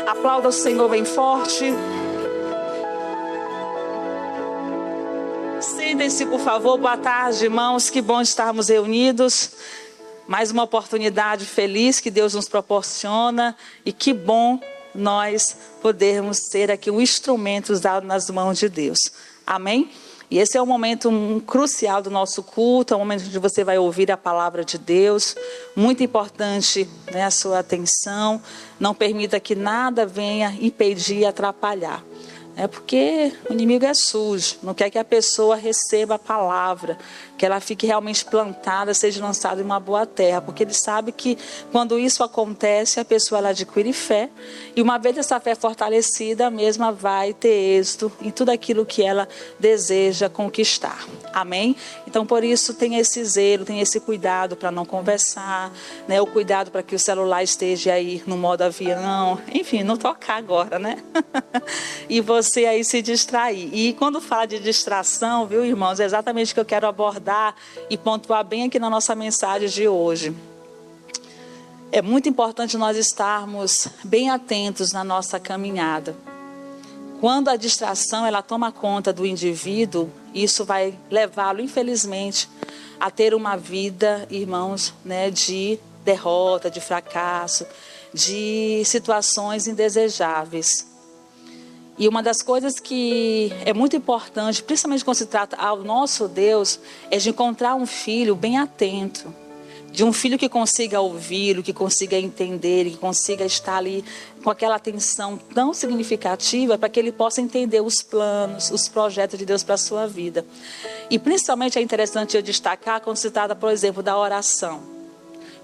Aplauda o Senhor bem forte. Sentem-se, por favor. Boa tarde, irmãos. Que bom estarmos reunidos. Mais uma oportunidade feliz que Deus nos proporciona. E que bom nós podermos ser aqui um instrumento usado nas mãos de Deus. Amém? E esse é um momento crucial do nosso culto, é um momento onde você vai ouvir a palavra de Deus. Muito importante, né, a sua atenção. Não permita que nada venha impedir e atrapalhar. É porque o inimigo é sujo, não quer que a pessoa receba a palavra, que ela fique realmente plantada, seja lançada em uma boa terra, porque ele sabe que quando isso acontece, a pessoa ela adquire fé, e uma vez essa fé fortalecida, a mesma vai ter êxito em tudo aquilo que ela deseja conquistar. Amém? Então, por isso, tenha esse zelo, tenha esse cuidado para não conversar, né? O cuidado para que o celular esteja aí no modo avião, enfim, não tocar agora, né? E você aí se distrair. E quando fala de distração, viu, irmãos, é exatamente o que eu quero abordar e pontuar bem aqui na nossa mensagem de hoje. É muito importante nós estarmos bem atentos na nossa caminhada. Quando a distração ela toma conta do indivíduo, isso vai levá-lo, infelizmente, a ter uma vida, irmãos, né, de derrota, de fracasso, de situações indesejáveis. E uma das coisas que é muito importante, principalmente quando se trata ao nosso Deus, é de encontrar um filho bem atento. De um filho que consiga ouvi-lo, que consiga entender, que consiga estar ali com aquela atenção tão significativa para que ele possa entender os planos, os projetos de Deus para a sua vida. E principalmente é interessante eu destacar quando se trata, por exemplo, da oração.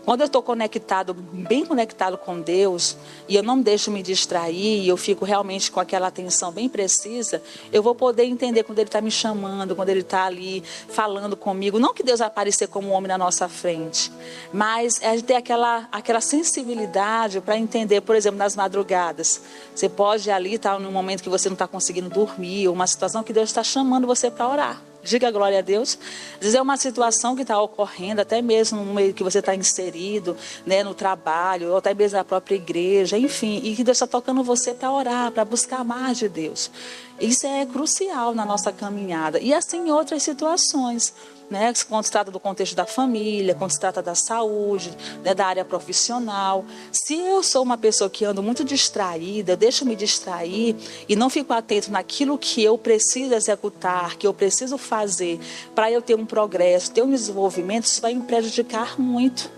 Quando eu estou conectado, bem conectado com Deus, e eu não deixo me distrair, e eu fico realmente com aquela atenção bem precisa, eu vou poder entender quando Ele está me chamando, quando Ele está ali falando comigo. Não que Deus vai aparecer como um homem na nossa frente, mas é de ter aquela sensibilidade para entender, por exemplo, nas madrugadas. Você pode ali estar num momento que você não está conseguindo dormir, ou uma situação que Deus está chamando você para orar. Diga glória a Deus. Às vezes é uma situação que está ocorrendo, até mesmo no meio que você está inserido, né, no trabalho, ou até mesmo na própria igreja, enfim, e que Deus está tocando você para orar, para buscar mais de Deus. Isso é crucial na nossa caminhada. E assim em outras situações, né, quando se trata do contexto da família, quando se trata da saúde, né, da área profissional. Se eu sou uma pessoa que ando muito distraída, eu deixo me distrair e não fico atento naquilo que eu preciso executar, que eu preciso fazer para eu ter um progresso, ter um desenvolvimento, isso vai me prejudicar muito.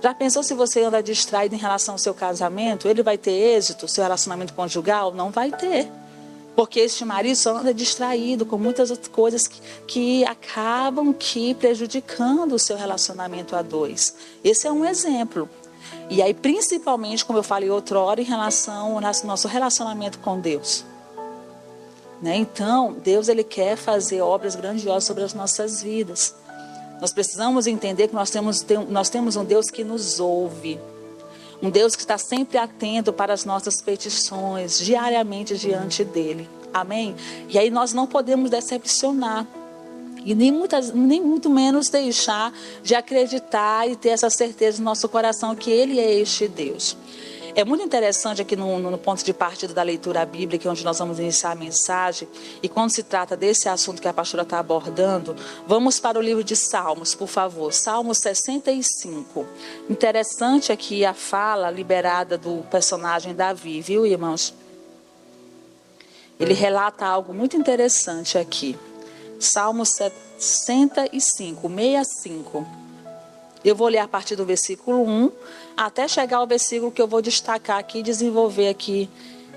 Já pensou se você anda distraído em relação ao seu casamento? Ele vai ter êxito? Seu relacionamento conjugal? Não vai ter. Porque este marido só anda distraído com muitas outras coisas que acabam prejudicando o seu relacionamento a dois. Esse é um exemplo. E aí, principalmente, como eu falei outrora, em relação ao nosso relacionamento com Deus. Né? Então, Deus ele quer fazer obras grandiosas sobre as nossas vidas. Nós precisamos entender que nós temos um Deus que nos ouve. Um Deus que está sempre atento para as nossas petições, diariamente diante dele. Amém? E aí nós não podemos decepcionar. E nem muito menos deixar de acreditar e ter essa certeza no nosso coração que ele é este Deus. É muito interessante aqui no ponto de partida da leitura bíblica, onde nós vamos iniciar a mensagem. E quando se trata desse assunto que a pastora está abordando, vamos para o livro de Salmos, por favor. Salmos 65. Interessante aqui a fala liberada do personagem Davi, viu, irmãos? Ele relata algo muito interessante aqui. Salmos 65, 65. Eu vou ler a partir do versículo 1 até chegar ao versículo que eu vou destacar aqui e desenvolver aqui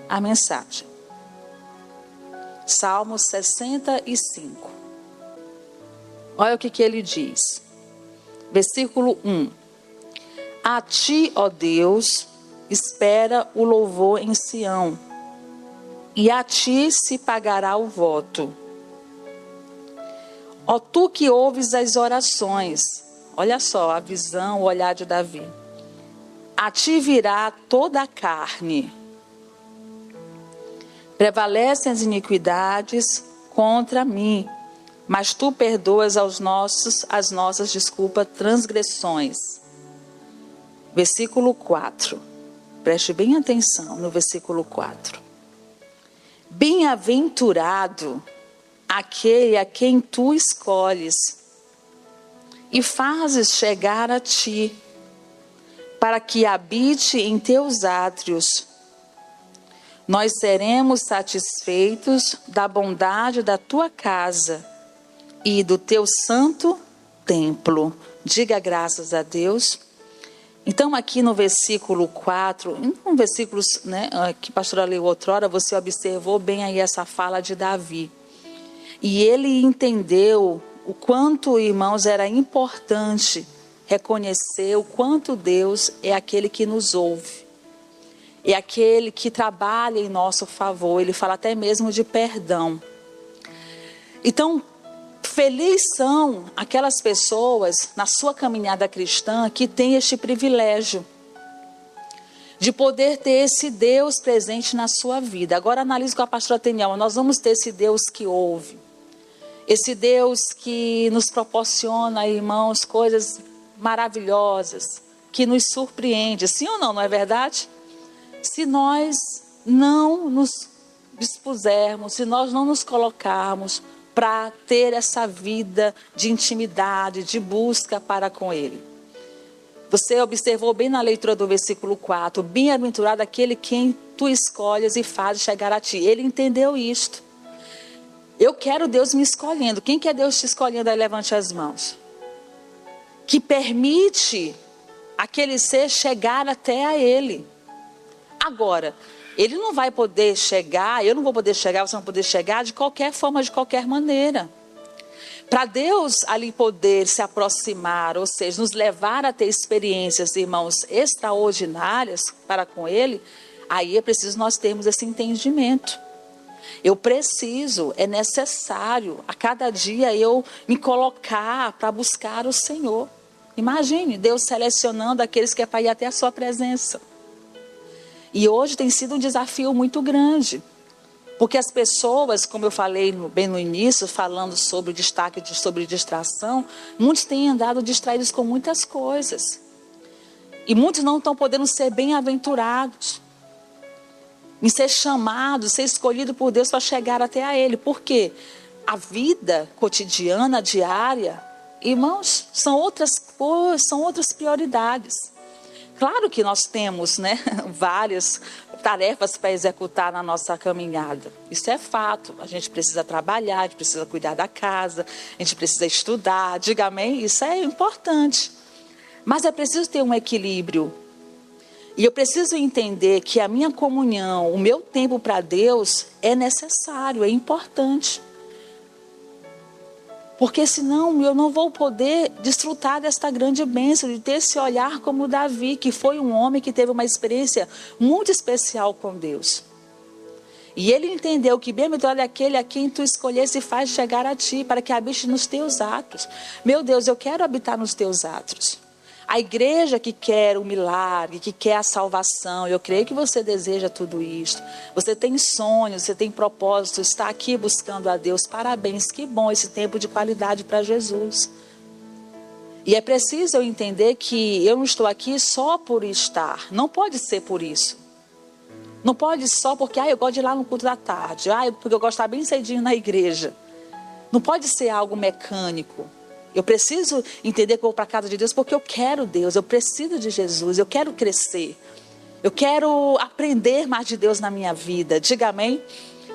a mensagem. Salmos 65. Olha o que ele diz. Versículo 1. A ti, ó Deus, espera o louvor em Sião, e a ti se pagará o voto. Ó tu que ouves as orações. Olha só a visão, o olhar de Davi. A ti virá toda a carne. Prevalecem as iniquidades contra mim, mas tu perdoas as nossas transgressões. Versículo 4. Preste bem atenção no versículo 4. Bem-aventurado aquele a quem tu escolhes e fazes chegar a ti, para que habite em teus átrios. Nós seremos satisfeitos da bondade da tua casa e do teu santo templo. Diga graças a Deus. Então aqui no versículo 4, um versículo, né, que a pastora leu outrora, você observou bem aí essa fala de Davi. E ele entendeu o quanto, irmãos, era importante reconhecer o quanto Deus é aquele que nos ouve. É aquele que trabalha em nosso favor. Ele fala até mesmo de perdão. Então, felizes são aquelas pessoas na sua caminhada cristã que têm este privilégio de poder ter esse Deus presente na sua vida. Agora analise com a pastora Teniel. Nós vamos ter esse Deus que ouve. Esse Deus que nos proporciona, irmãos, coisas maravilhosas, que nos surpreende. Sim ou não, não é verdade? Se nós não nos dispusermos, se nós não nos colocarmos para ter essa vida de intimidade, de busca para com Ele. Você observou bem na leitura do versículo 4, bem-aventurado aquele quem tu escolhes e fazes chegar a ti. Ele entendeu isto. Eu quero Deus me escolhendo. Quem quer Deus te escolhendo? Aí levante as mãos. Que permite aquele ser chegar até a Ele. Agora, Ele não vai poder chegar, eu não vou poder chegar, você não vai poder chegar de qualquer forma, de qualquer maneira. Para Deus ali poder se aproximar, ou seja, nos levar a ter experiências, irmãos, extraordinárias para com Ele, aí é preciso nós termos esse entendimento. Eu preciso, é necessário, a cada dia eu me colocar para buscar o Senhor. Imagine Deus selecionando aqueles que é para ir até a sua presença. E hoje tem sido um desafio muito grande. Porque as pessoas, como eu falei bem no início, falando sobre o destaque, sobre distração, muitos têm andado distraídos com muitas coisas. E muitos não estão podendo ser bem-aventurados. Em ser chamados, ser escolhido por Deus para chegar até a Ele. Por quê? A vida cotidiana, diária, irmãos, são outras coisas, são outras prioridades. Claro que nós temos, né, várias tarefas para executar na nossa caminhada. Isso é fato. A gente precisa trabalhar, a gente precisa cuidar da casa, a gente precisa estudar. Diga amém? Isso é importante. Mas é preciso ter um equilíbrio. E eu preciso entender que a minha comunhão, o meu tempo para Deus é necessário, é importante. Porque senão eu não vou poder desfrutar desta grande bênção, de ter esse olhar como Davi, que foi um homem que teve uma experiência muito especial com Deus. E ele entendeu que bem-aventurado é aquele a quem tu escolhesse e faz chegar a ti, para que habite nos teus atos. Meu Deus, eu quero habitar nos teus atos. A igreja que quer o milagre, que quer a salvação, eu creio que você deseja tudo isso. Você tem sonhos, você tem propósitos, está aqui buscando a Deus. Parabéns, que bom esse tempo de qualidade para Jesus. E é preciso eu entender que eu não estou aqui só por estar. Não pode ser por isso. Não pode só porque eu gosto de ir lá no culto da tarde. Porque eu gosto de estar bem cedinho na igreja. Não pode ser algo mecânico. Eu preciso entender que eu vou para a casa de Deus porque eu quero Deus, eu preciso de Jesus, eu quero crescer. Eu quero aprender mais de Deus na minha vida. Diga amém.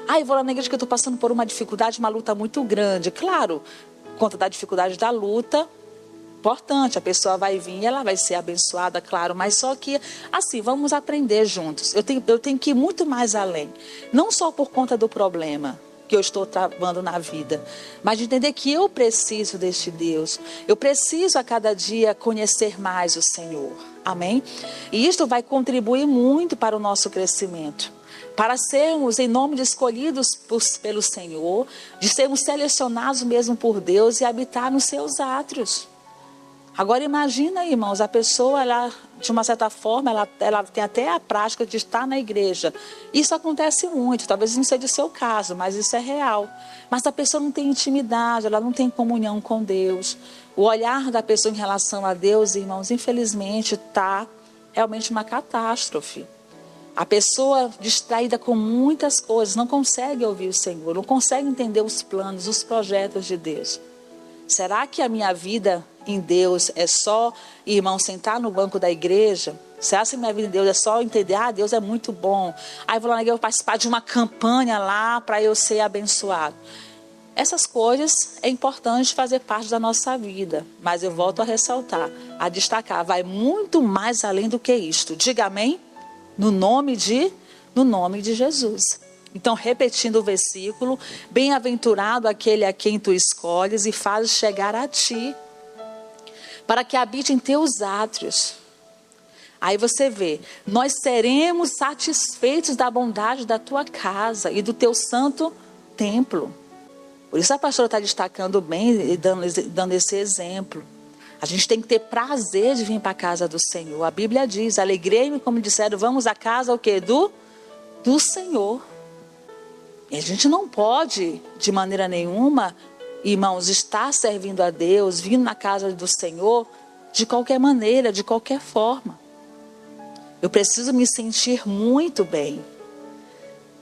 Eu vou lá na igreja que eu estou passando por uma dificuldade, uma luta muito grande. Claro, por conta da dificuldade da luta, importante, a pessoa vai vir e ela vai ser abençoada, claro. Mas só que, assim, vamos aprender juntos. Eu tenho que ir muito mais além. Não só por conta do problema que eu estou travando na vida, mas de entender que eu preciso deste Deus. Eu preciso a cada dia conhecer mais o Senhor. Amém? E isto vai contribuir muito para o nosso crescimento. Para sermos, em nome de escolhidos pelo Senhor, de sermos selecionados mesmo por Deus e habitar nos seus átrios. Agora imagina, irmãos, a pessoa, ela, de uma certa forma, ela tem até a prática de estar na igreja. Isso acontece muito, talvez não seja o seu caso, mas isso é real. Mas a pessoa não tem intimidade, ela não tem comunhão com Deus. O olhar da pessoa em relação a Deus, irmãos, infelizmente está realmente uma catástrofe. A pessoa distraída com muitas coisas não consegue ouvir o Senhor, não consegue entender os planos, os projetos de Deus. Será que a minha vida em Deus é só, irmão, sentar no banco da igreja? Será que a minha vida em Deus é só entender, Deus é muito bom. Aí vou lá na igreja participar de uma campanha lá para eu ser abençoado. Essas coisas é importante fazer parte da nossa vida. Mas eu volto a ressaltar, a destacar, vai muito mais além do que isto. Diga amém? No nome de Jesus. Então, repetindo o versículo, bem-aventurado aquele a quem tu escolhes e fazes chegar a ti, para que habite em teus átrios. Aí você vê, nós seremos satisfeitos da bondade da tua casa e do teu santo templo. Por isso a pastora está destacando bem e dando esse exemplo. A gente tem que ter prazer de vir para a casa do Senhor. A Bíblia diz, alegrei-me, como disseram, vamos à casa o quê? Do Senhor. E a gente não pode, de maneira nenhuma, irmãos, estar servindo a Deus, vindo na casa do Senhor, de qualquer maneira, de qualquer forma. Eu preciso me sentir muito bem.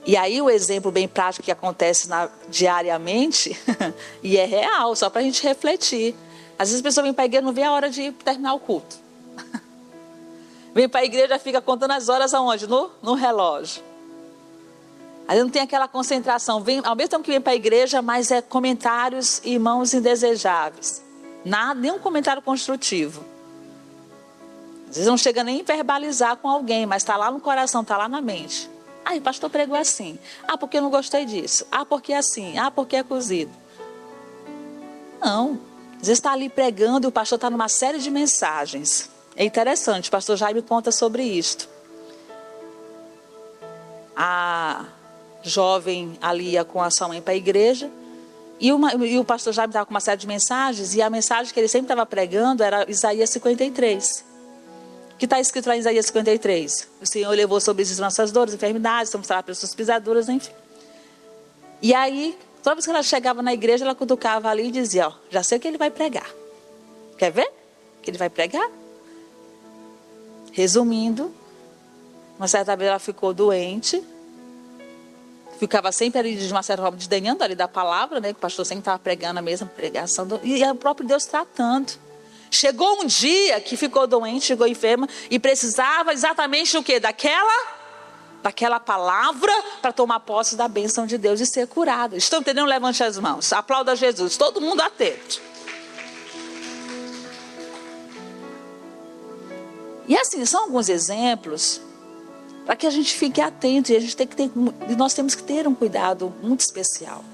E aí o exemplo bem prático que acontece diariamente, e é real, só para a gente refletir. Às vezes a pessoa vem para a igreja e não vê a hora de terminar o culto. Vem para a igreja e fica contando as horas aonde? No relógio. Aí não tem aquela concentração. Ao mesmo tempo que vem para a igreja, mas é comentários, irmãos, indesejáveis. Nenhum comentário construtivo. Às vezes não chega nem a verbalizar com alguém, mas está lá no coração, está lá na mente. O pastor pregou assim. Porque eu não gostei disso. Porque é assim. Porque é cozido. Não. Às vezes está ali pregando e o pastor está numa série de mensagens. É interessante, o pastor Jaime conta sobre isto. A jovem ali ia com a sua mãe para a igreja e o pastor Jaime estava com uma série de mensagens e a mensagem que ele sempre estava pregando era Isaías 53. Que está escrito lá em Isaías 53. O Senhor levou sobre as nossas dores, enfermidades, estamos lá pelas suas pisaduras, enfim. E aí, toda vez que ela chegava na igreja, ela cutucava ali e dizia, já sei o que ele vai pregar. Quer ver? O que ele vai pregar? Resumindo, uma certa vez ela ficou doente, ficava sempre ali, de uma certa forma, desdenhando ali da palavra, né? Que o pastor sempre estava pregando a mesma pregação, e é o próprio Deus tratando. Chegou um dia que ficou doente, chegou enferma, e precisava exatamente o quê? Daquela palavra para tomar posse da bênção de Deus e ser curada. Estão entendendo? Levante as mãos, aplauda Jesus, todo mundo atento. E assim, são alguns exemplos para que a gente fique atento, e nós temos que ter um cuidado muito especial.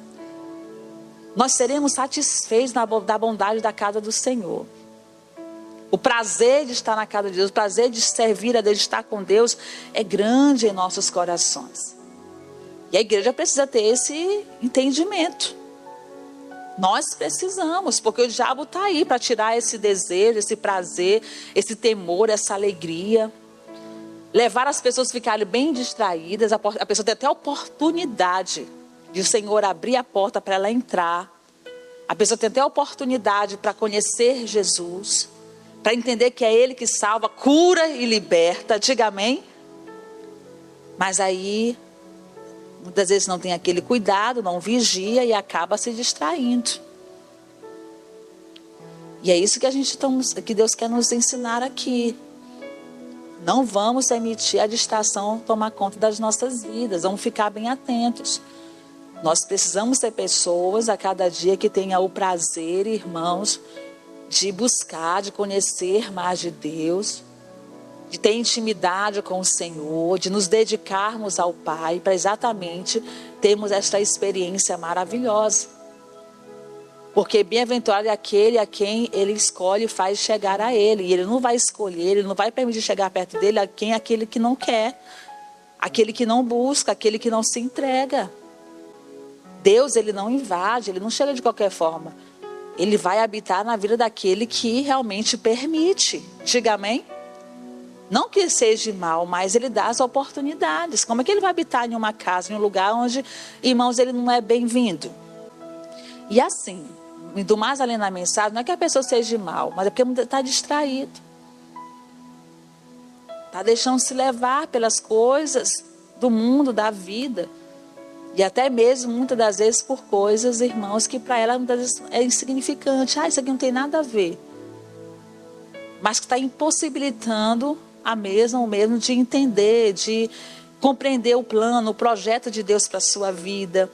Nós seremos satisfeitos da bondade da casa do Senhor. O prazer de estar na casa de Deus, o prazer de servir a Deus, de estar com Deus, é grande em nossos corações. E a igreja precisa ter esse entendimento. Nós precisamos, porque o diabo está aí para tirar esse desejo, esse prazer, esse temor, essa alegria. Levar as pessoas a ficarem bem distraídas, a pessoa tem até a oportunidade de o Senhor abrir a porta para ela entrar. A pessoa tem até a oportunidade para conhecer Jesus, para entender que é Ele que salva, cura e liberta. Diga amém. Mas aí, muitas vezes não tem aquele cuidado, não vigia e acaba se distraindo. E é isso que Deus quer nos ensinar aqui. Não vamos permitir a distração tomar conta das nossas vidas. Vamos ficar bem atentos. Nós precisamos ser pessoas a cada dia que tenha o prazer, irmãos, de buscar, de conhecer mais de Deus, de ter intimidade com o Senhor, de nos dedicarmos ao Pai, para exatamente termos esta experiência maravilhosa. Porque bem-aventurado é aquele a quem Ele escolhe e faz chegar a Ele. E Ele não vai escolher, Ele não vai permitir chegar perto dele aquele que não quer, aquele que não busca, aquele que não se entrega. Deus, Ele não invade, Ele não chega de qualquer forma. Ele vai habitar na vida daquele que realmente permite. Diga amém? Não que seja mal, mas Ele dá as oportunidades. Como é que Ele vai habitar em uma casa, em um lugar onde, irmãos, Ele não é bem-vindo? E assim, indo mais além da mensagem, não é que a pessoa seja mal, mas é porque está distraído. Está deixando se levar pelas coisas do mundo, da vida. E até mesmo, muitas das vezes, por coisas, irmãos, que para ela muitas vezes é insignificante. Isso aqui não tem nada a ver. Mas que está impossibilitando o mesmo de entender, de compreender o plano, o projeto de Deus para a sua vida.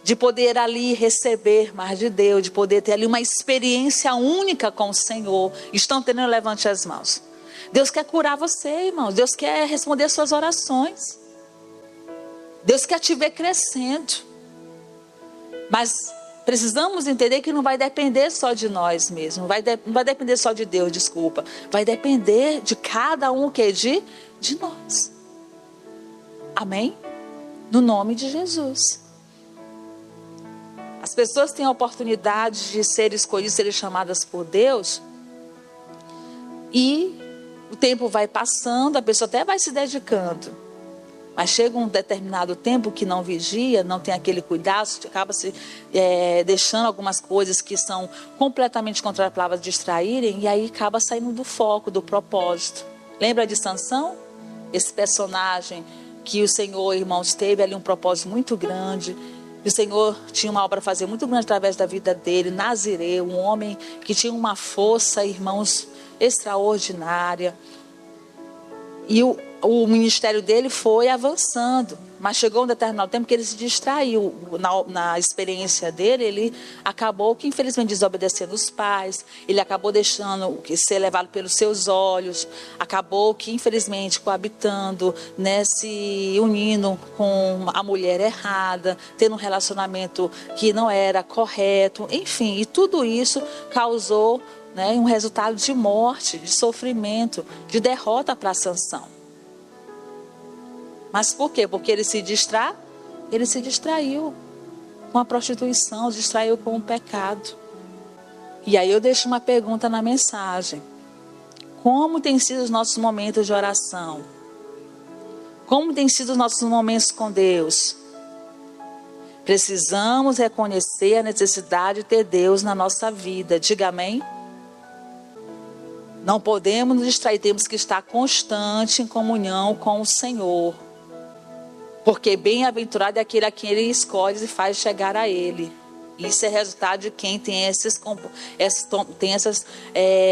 De poder ali receber mais de Deus, de poder ter ali uma experiência única com o Senhor. Estão tendo? Levante as mãos. Deus quer curar você, irmãos. Deus quer responder as suas orações. Deus quer te ver crescendo. Mas precisamos entender que não vai depender só de nós mesmos. Não vai depender só de Deus, desculpa. Vai depender de cada um de nós. Amém? No nome de Jesus. As pessoas têm a oportunidade de serem escolhidas, serem chamadas por Deus. E o tempo vai passando, a pessoa até vai se dedicando. Mas chega um determinado tempo que não vigia, não tem aquele cuidado, acaba se deixando algumas coisas que são completamente contra a palavra distraírem. E aí acaba saindo do foco, do propósito. Lembra de Sansão? Esse personagem que o Senhor, irmãos, teve ali um propósito muito grande. O Senhor tinha uma obra a fazer muito grande através da vida dele. Nazireu, um homem que tinha uma força, irmãos, extraordinária. E o ministério dele foi avançando. Mas chegou um determinado tempo que ele se distraiu. Na experiência dele, ele acabou que infelizmente desobedecendo os pais. Ele acabou deixando ser levado pelos seus olhos. Acabou que infelizmente coabitando, né, se unindo com a mulher errada. Tendo um relacionamento que não era correto. Enfim, e tudo isso causou, né, um resultado de morte, de sofrimento, de derrota para Sansão. Mas por quê? Porque ele se distraiu com a prostituição, se distraiu com o pecado. E aí eu deixo uma pergunta na mensagem. Como tem sido os nossos momentos de oração? Como tem sido os nossos momentos com Deus? Precisamos reconhecer a necessidade de ter Deus na nossa vida. Diga amém. Não podemos nos distrair, temos que estar constante em comunhão com o Senhor. Porque bem-aventurado é aquele a quem Ele escolhe e faz chegar a Ele. Isso é resultado de quem tem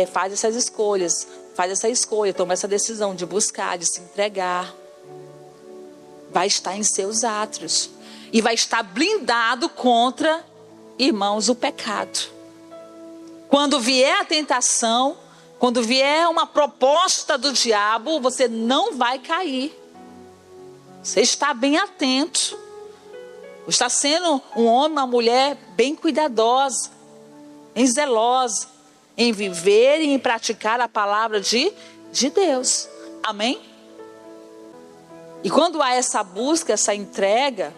faz essas escolhas. Faz essa escolha, toma essa decisão de buscar, de se entregar. Vai estar em seus átrios. E vai estar blindado contra, irmãos, o pecado. Quando vier a tentação, quando vier uma proposta do diabo, você não vai cair. Você está bem atento. Está sendo um homem, uma mulher bem cuidadosa, bem zelosa, em viver e em praticar a palavra de Deus. Amém? E quando há essa busca, essa entrega,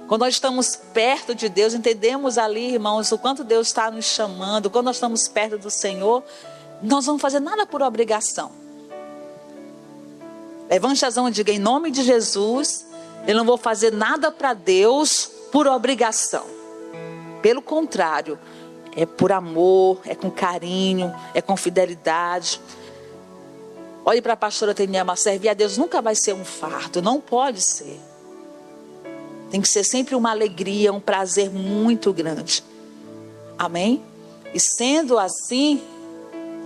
quando nós estamos perto de Deus, entendemos ali, irmãos, o quanto Deus está nos chamando, quando nós estamos perto do Senhor, nós não vamos fazer nada por obrigação. Levante as mãos e diga, em nome de Jesus, eu não vou fazer nada para Deus por obrigação. Pelo contrário, é por amor, é com carinho, é com fidelidade. Olhe para a pastora Teniama, servir a Deus nunca vai ser um fardo, não pode ser. Tem que ser sempre uma alegria, um prazer muito grande. Amém? E sendo assim,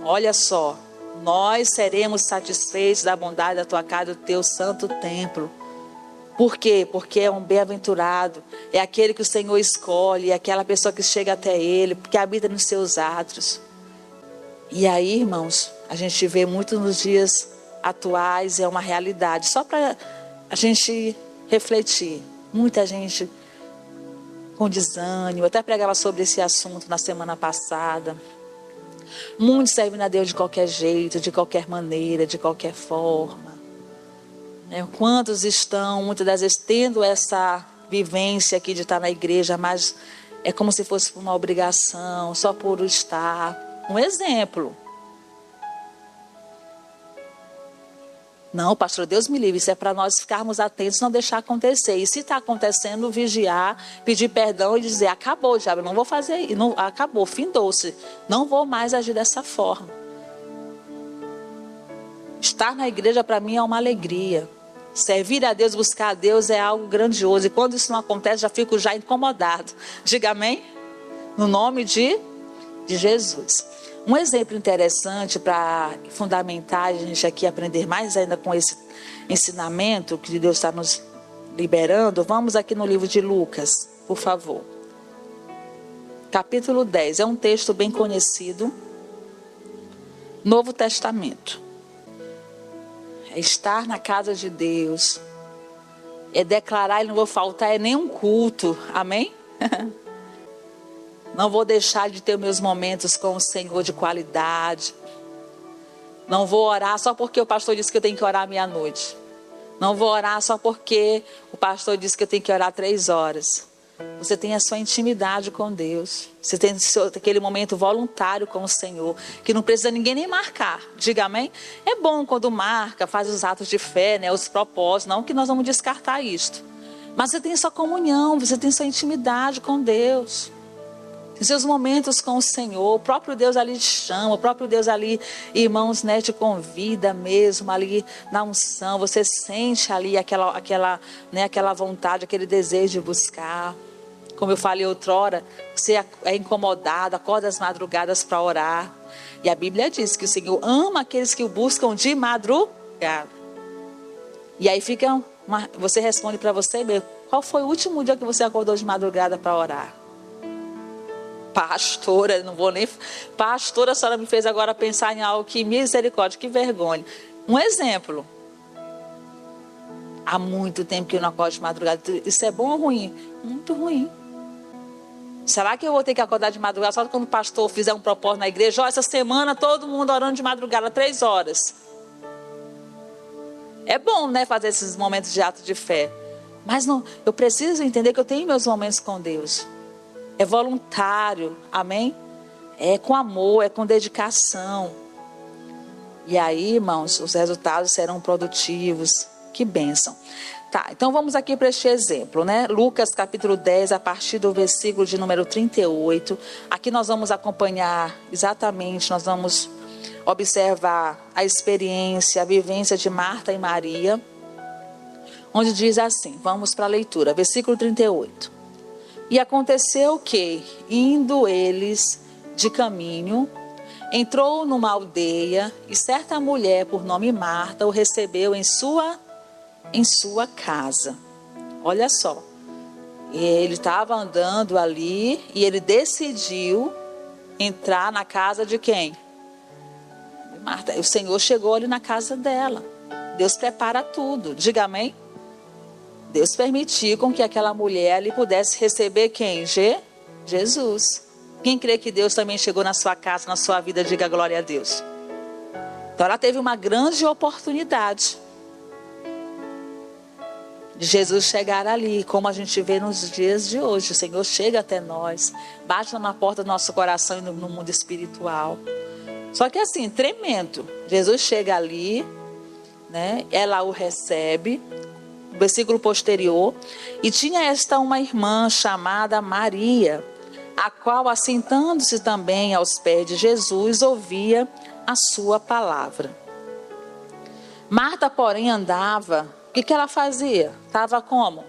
olha só, nós seremos satisfeitos da bondade da tua casa, do teu santo templo. Por quê? Porque é um bem-aventurado, é aquele que o Senhor escolhe, é aquela pessoa que chega até Ele, que habita nos seus átrios. E aí, irmãos, a gente vê muito nos dias atuais, é uma realidade. Só para a gente refletir, muita gente com desânimo. Eu até pregava sobre esse assunto na semana passada. Muitos servem a Deus de qualquer jeito, de qualquer maneira, de qualquer forma. Quantos estão, muitas das vezes, tendo essa vivência aqui de estar na igreja, mas é como se fosse uma obrigação, só por estar. Um exemplo. Não, pastor, Deus me livre, isso é para nós ficarmos atentos, não deixar acontecer. E se está acontecendo, vigiar, pedir perdão e dizer, acabou, diabo, não vou fazer isso, não, acabou, findou-se, não vou mais agir dessa forma. Estar na igreja para mim é uma alegria. Servir a Deus, buscar a Deus é algo grandioso. E quando isso não acontece, já fico já incomodado. Diga amém? No nome de Jesus. Um exemplo interessante para fundamentar a gente aqui aprender mais ainda com esse ensinamento que Deus está nos liberando. Vamos aqui no livro de Lucas, por favor. Capítulo 10. É um texto bem conhecido. Novo Testamento. É estar na casa de Deus. É declarar, e não vou faltar, é nenhum culto. Amém? Não vou deixar de ter meus momentos com o Senhor de qualidade. Não vou orar só porque o pastor disse que eu tenho que orar meia-noite. Não vou orar só porque o pastor disse que eu tenho que orar 3 horas. Você tem a sua intimidade com Deus. Você tem aquele momento voluntário com o Senhor, que não precisa ninguém nem marcar. Diga amém? É bom quando marca, faz os atos de fé, né, os propósitos. Não que nós vamos descartar isto. Mas você tem sua comunhão, você tem sua intimidade com Deus. Tem seus momentos com o Senhor. O próprio Deus ali te chama. O próprio Deus ali, irmãos, né, te convida mesmo ali na unção. Você sente ali aquela vontade, aquele desejo de buscar. Como eu falei outrora, você é incomodado, acorda às madrugadas para orar. E a Bíblia diz que o Senhor ama aqueles que o buscam de madrugada. E aí você responde para você mesmo: qual foi o último dia que você acordou de madrugada para orar? Pastora, não vou nem... Pastora, a senhora me fez agora pensar em algo que misericórdia, que vergonha. Um exemplo. Há muito tempo que eu não acordo de madrugada. Isso é bom ou ruim? Muito ruim. Será que eu vou ter que acordar de madrugada só quando o pastor fizer um propósito na igreja? Essa semana todo mundo orando de madrugada 3 horas. É bom, né, fazer esses momentos de ato de fé. Mas não, eu preciso entender que eu tenho meus momentos com Deus. É voluntário, amém? É com amor, é com dedicação. E aí, irmãos, os resultados serão produtivos. Que bênção. Tá, então vamos aqui para este exemplo, né? Lucas capítulo 10, a partir do versículo de número 38. Aqui nós vamos acompanhar exatamente, nós vamos observar a experiência, a vivência de Marta e Maria. Onde diz assim, vamos para a leitura, versículo 38. E aconteceu que, indo eles de caminho, entrou numa aldeia e certa mulher por nome Marta o recebeu em sua casa. Olha só, ele estava andando ali e ele decidiu entrar na casa de quem? Marta. O Senhor chegou ali na casa dela. Deus prepara tudo, diga amém? Deus permitiu com que aquela mulher ali pudesse receber quem? Jesus. Quem crê que Deus também chegou na sua casa, na sua vida, diga glória a Deus. Então ela teve uma grande oportunidade de Jesus chegar ali, como a gente vê nos dias de hoje. O Senhor chega até nós, bate na porta do nosso coração e no mundo espiritual. Só que assim, tremendo. Jesus chega ali, né? Ela o recebe. Versículo posterior. E tinha esta uma irmã chamada Maria, a qual, assentando-se também aos pés de Jesus, ouvia a sua palavra. Marta, porém, andava. O que ela fazia? Estava como?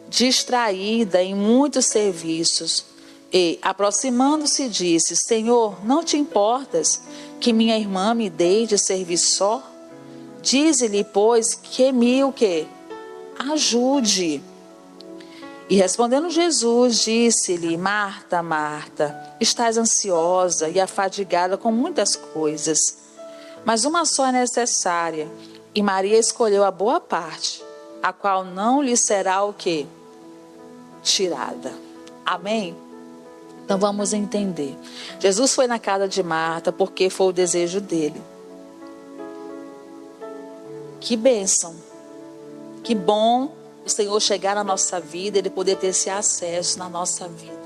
Distraída em muitos serviços. E, aproximando-se, disse: Senhor, não te importas que minha irmã me deixe servir só? Dize-lhe, pois, que me o quê? Ajude. E respondendo Jesus, disse-lhe: Marta, Marta, estás ansiosa e afadigada com muitas coisas, mas uma só é necessária. E Maria escolheu a boa parte, a qual não lhe será o quê? Tirada. Amém? Então vamos entender. Jesus foi na casa de Marta porque foi o desejo dele. Que bênção. Que bom o Senhor chegar na nossa vida, Ele poder ter esse acesso na nossa vida.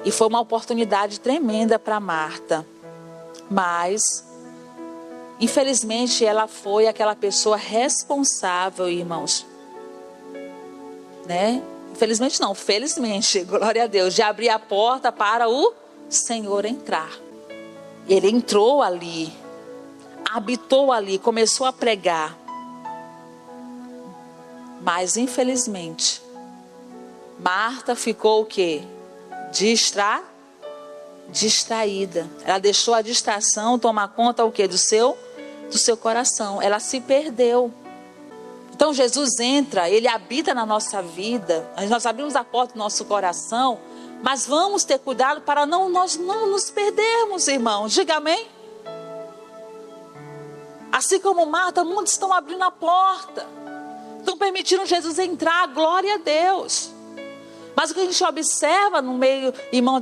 E foi uma oportunidade tremenda para Marta. Mas, infelizmente, ela foi aquela pessoa responsável, irmãos. Né? Infelizmente não, felizmente, glória a Deus, de abrir a porta para o Senhor entrar. Ele entrou ali. habitou ali, começou a pregar. Mas infelizmente, Marta ficou o quê? Distraída. Ela deixou a distração tomar conta o quê? Do seu coração. Ela se perdeu. Então Jesus entra, Ele habita na nossa vida. Nós abrimos a porta do nosso coração, mas vamos ter cuidado para nós não nos perdermos, irmãos. Diga amém. Assim como Marta, muitos estão abrindo a porta, estão permitindo Jesus entrar, glória a Deus. Mas o que a gente observa no meio, irmão,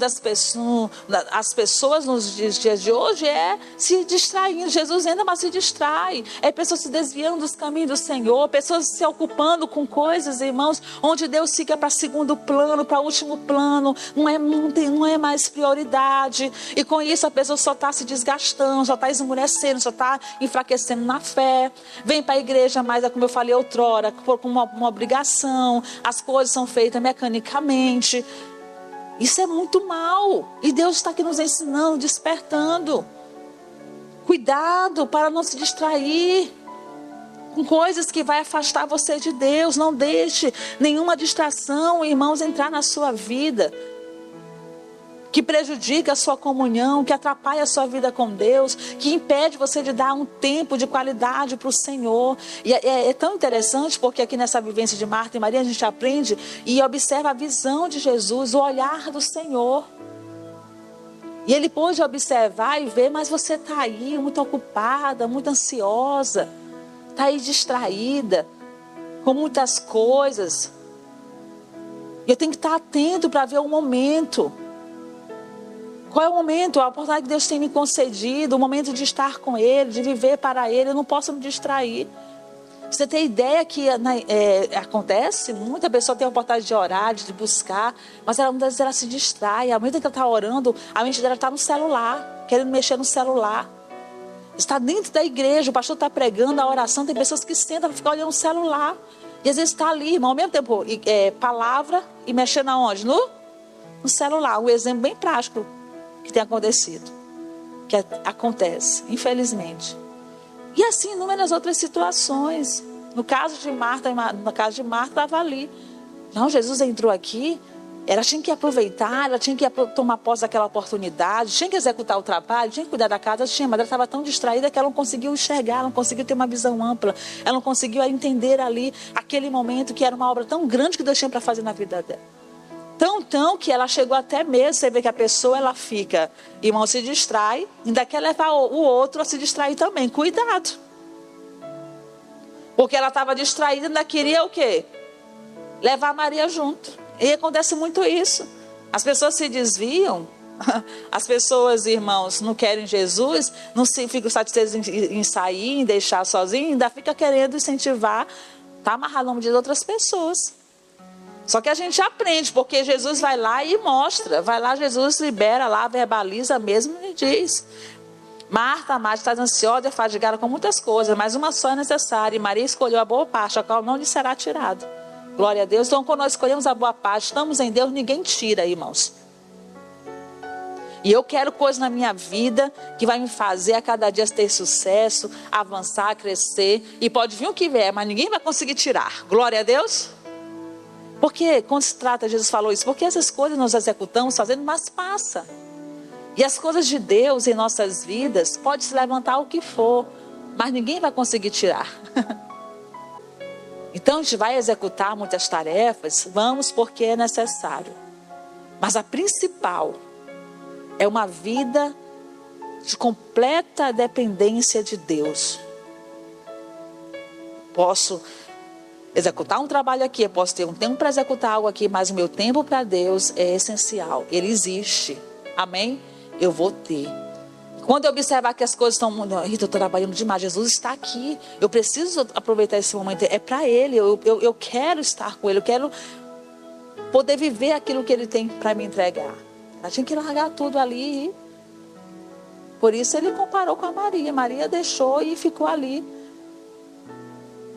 as pessoas nos dias de hoje é se distraindo. Jesus entra, mas se distrai. É pessoas se desviando dos caminhos do Senhor, pessoas se ocupando com coisas, irmãos, onde Deus fica para segundo plano, para último plano, não é mais prioridade. E com isso a pessoa só está se desgastando, só está esmurecendo, só está enfraquecendo na fé. Vem para a igreja, mas é como eu falei outrora, com uma obrigação, as coisas são feitas mecanicamente. Isso é muito mal. E Deus está aqui nos ensinando, despertando. Cuidado para não se distrair com coisas que vai afastar você de Deus. Não deixe nenhuma distração, irmãos, entrar na sua vida, que prejudica a sua comunhão, que atrapalha a sua vida com Deus, que impede você de dar um tempo de qualidade para o Senhor. E é tão interessante, porque aqui nessa vivência de Marta e Maria, a gente aprende e observa a visão de Jesus, o olhar do Senhor. E ele pôde observar e ver, mas você está aí muito ocupada, muito ansiosa, está aí distraída, com muitas coisas. E eu tenho que estar atento para ver o momento. Qual é o momento, a oportunidade que Deus tem me concedido, o momento de estar com Ele, de viver para Ele, eu não posso me distrair. Você tem ideia que acontece? Muita pessoa tem a oportunidade de orar, de buscar, mas muitas vezes ela se distrai. À medida que ela está orando, a mente dela está no celular, querendo mexer no celular. Está dentro da igreja, o pastor está pregando a oração, tem pessoas que sentam e ficam olhando o celular. E às vezes está ali, irmão, ao mesmo tempo, palavra e mexendo aonde? No celular. Um exemplo bem prático que tem acontecido, que acontece, infelizmente. E assim, inúmeras outras situações. No caso de Marta, estava ali. Não, Jesus entrou aqui, ela tinha que aproveitar, ela tinha que tomar posse daquela oportunidade, tinha que executar o trabalho, tinha que cuidar da casa, mas ela estava tão distraída que ela não conseguiu enxergar, não conseguiu ter uma visão ampla, ela não conseguiu entender ali aquele momento que era uma obra tão grande que Deus tinha para fazer na vida dela. Tão que ela chegou até mesmo, você vê que a pessoa ela fica, irmão, se distrai, ainda quer levar o outro a se distrair também, cuidado. Porque ela estava distraída, ainda queria o quê? Levar a Maria junto. E acontece muito isso. As pessoas se desviam, as pessoas, irmãos, não querem Jesus, não se ficam satisfeitos em sair, em deixar sozinho, ainda fica querendo incentivar, tá amarrado no nome de outras pessoas. Só que a gente aprende, porque Jesus vai lá e mostra. Vai lá, Jesus libera lá, verbaliza mesmo e diz: Marta, está ansiosa e fadigada com muitas coisas, mas uma só é necessária. E Maria escolheu a boa parte, a qual não lhe será tirada. Glória a Deus. Então, quando nós escolhemos a boa parte, estamos em Deus, ninguém tira, irmãos. E eu quero coisas na minha vida que vai me fazer a cada dia ter sucesso, avançar, crescer. E pode vir o que vier, mas ninguém vai conseguir tirar. Glória a Deus. Porque quando se trata, Jesus falou isso, porque essas coisas nós executamos fazendo, mas passa. E as coisas de Deus em nossas vidas, pode se levantar o que for, mas ninguém vai conseguir tirar. Então a gente vai executar muitas tarefas, vamos porque é necessário. Mas a principal é uma vida de completa dependência de Deus. Posso executar um trabalho aqui, eu posso ter um tempo para executar algo aqui, mas o meu tempo para Deus é essencial. Ele existe. Amém? Eu vou ter. Quando eu observar que as coisas estão... Eu estou trabalhando demais, Jesus está aqui. Eu preciso aproveitar esse momento. É para Ele. Eu quero estar com Ele. Eu quero poder viver aquilo que Ele tem para me entregar. Ela tinha que largar tudo ali. Por isso Ele comparou com a Maria. Maria deixou e ficou ali,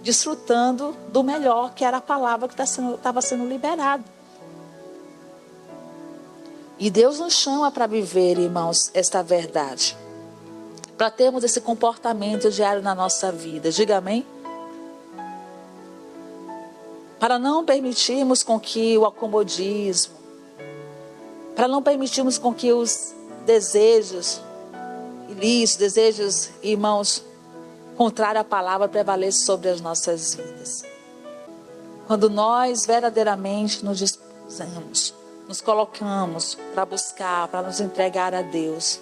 desfrutando do melhor, que era a palavra que estava sendo liberada. E Deus nos chama para viver, irmãos, esta verdade. para termos esse comportamento diário na nossa vida. Diga amém. Para não permitirmos com que o acomodismo, para não permitirmos com que os desejos ilícitos, desejos, irmãos, contrários à palavra, prevaleçam sobre as nossas vidas. Quando nós verdadeiramente nos dispusemos, nos colocamos para buscar, para nos entregar a Deus,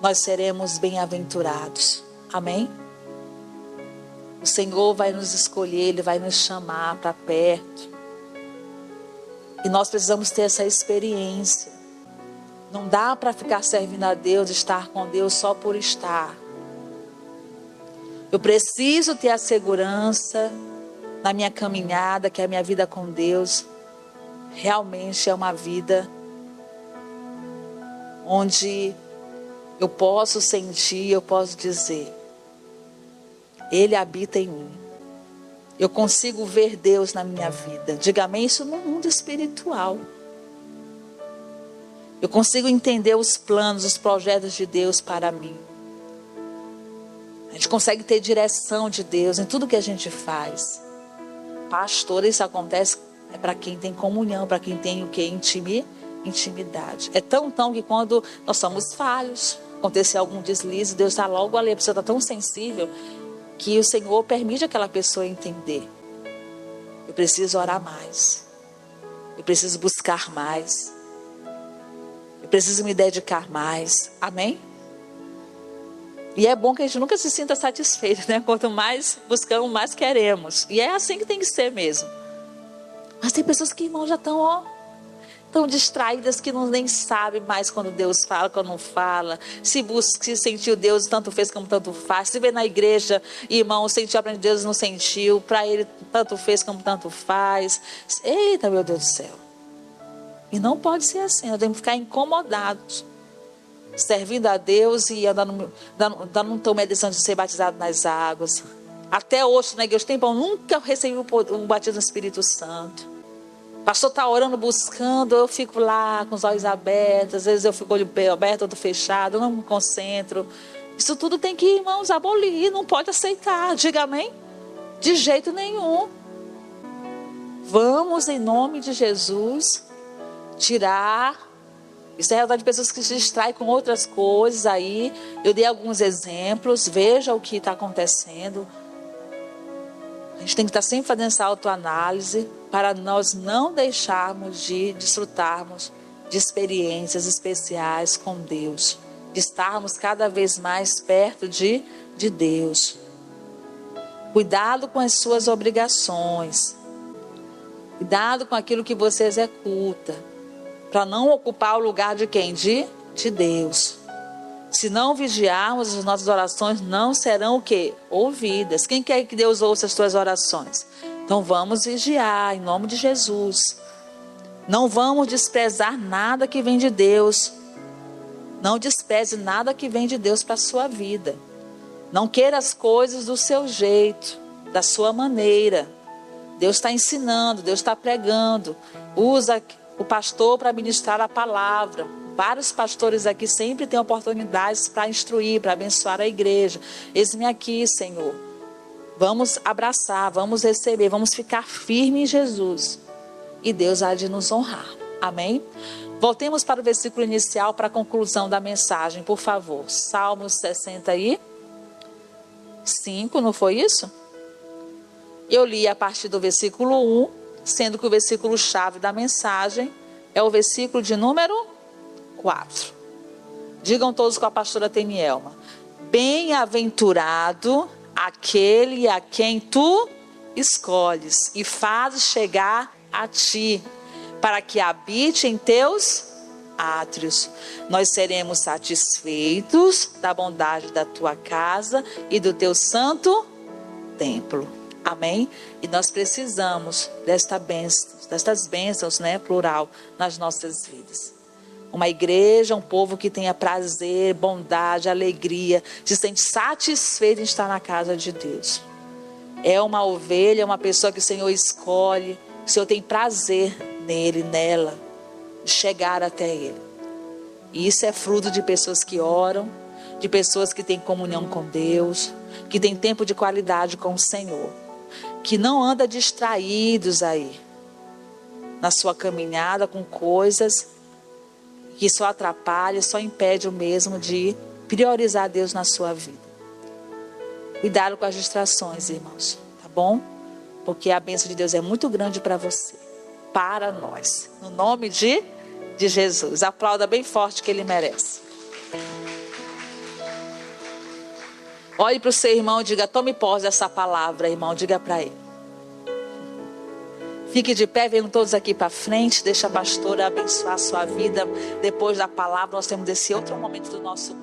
nós seremos bem-aventurados. Amém? O Senhor vai nos escolher, Ele vai nos chamar para perto. E nós precisamos ter essa experiência. Não dá para ficar servindo a Deus, estar com Deus só por estar. Eu preciso ter a segurança na minha caminhada, que a minha vida com Deus realmente é uma vida onde eu posso sentir, eu posso dizer, Ele habita em mim. Eu consigo ver Deus na minha vida. Diga amém, isso no mundo espiritual. Eu consigo entender os planos, os projetos de Deus para mim. A gente consegue ter direção de Deus em tudo que a gente faz. Pastor, isso acontece para quem tem comunhão, para quem tem o que? Intimidade. É tão que quando nós somos falhos, acontecer algum deslize, Deus está logo ali. A pessoa está tão sensível que o Senhor permite aquela pessoa entender. Eu preciso orar mais. Eu preciso buscar mais. Eu preciso me dedicar mais. Amém? E é bom que a gente nunca se sinta satisfeito, né? Quanto mais buscamos, mais queremos. E é assim que tem que ser mesmo. Mas tem pessoas que, irmãos, já estão tão distraídas que nem sabem mais quando Deus fala, quando não fala. Se sentiu Deus, tanto fez como tanto faz. Se vê na igreja, irmão, sentiu a presença de Deus, não sentiu. Para ele, tanto fez como tanto faz. Eita, meu Deus do céu. E não pode ser assim. Nós temos que ficar incomodados, servindo a Deus e não tomei a decisão de ser batizado nas águas. Até hoje, na igreja, eu nunca recebi um batismo no Espírito Santo. O pastor está orando, buscando, eu fico lá com os olhos abertos, às vezes eu fico olho aberto, outro fechado, eu não me concentro. Isso tudo tem que, irmãos, abolir, não pode aceitar. Diga amém? De jeito nenhum. Vamos, em nome de Jesus, tirar. Isso é realidade de pessoas que se distraem com outras coisas aí. Eu dei alguns exemplos, veja o que está acontecendo. A gente tem que estar sempre fazendo essa autoanálise para nós não deixarmos de desfrutarmos de experiências especiais com Deus, de estarmos cada vez mais perto de Deus. Cuidado com as suas obrigações, cuidado com aquilo que você executa, para não ocupar o lugar de quem? De Deus. Se não vigiarmos, as nossas orações não serão o quê? Ouvidas. Quem quer que Deus ouça as tuas orações? Então vamos vigiar, em nome de Jesus. Não vamos desprezar nada que vem de Deus. Não despreze nada que vem de Deus para a sua vida. Não queira as coisas do seu jeito, da sua maneira. Deus está ensinando, Deus está pregando. Usa o pastor para ministrar a palavra. Vários pastores aqui sempre têm oportunidades para instruir, para abençoar a igreja. Eis-me aqui, Senhor. Vamos abraçar, vamos receber, vamos ficar firmes em Jesus. E Deus há de nos honrar. Amém? Voltemos para o versículo inicial, para a conclusão da mensagem, por favor. Salmos 65, não foi isso? Eu li a partir do versículo 1, sendo que o versículo-chave da mensagem é o versículo de número 4. Digam todos com a pastora Tenielma. Bem-aventurado aquele a quem tu escolhes e fazes chegar a ti, para que habite em teus átrios. Nós seremos satisfeitos da bondade da tua casa e do teu santo templo. Amém? E nós precisamos destas bênçãos, né, plural, nas nossas vidas. Uma igreja, um povo que tenha prazer, bondade, alegria, se sente satisfeito em estar na casa de Deus. É uma ovelha, uma pessoa que o Senhor escolhe, o Senhor tem prazer nele, nela, de chegar até Ele. E isso é fruto de pessoas que oram, de pessoas que têm comunhão com Deus, que têm tempo de qualidade com o Senhor, que não anda distraídos aí na sua caminhada com coisas que só atrapalham, só impede o mesmo de priorizar Deus na sua vida. Cuidado com as distrações, irmãos, tá bom? Porque a bênção de Deus é muito grande para você, para nós. No nome de Jesus. Aplauda bem forte que Ele merece. Olhe para o seu irmão e diga: tome posse dessa palavra, irmão. Diga para ele. Fique de pé, venham todos aqui para frente. Deixa a pastora abençoar a sua vida. Depois da palavra, nós temos esse outro momento do nosso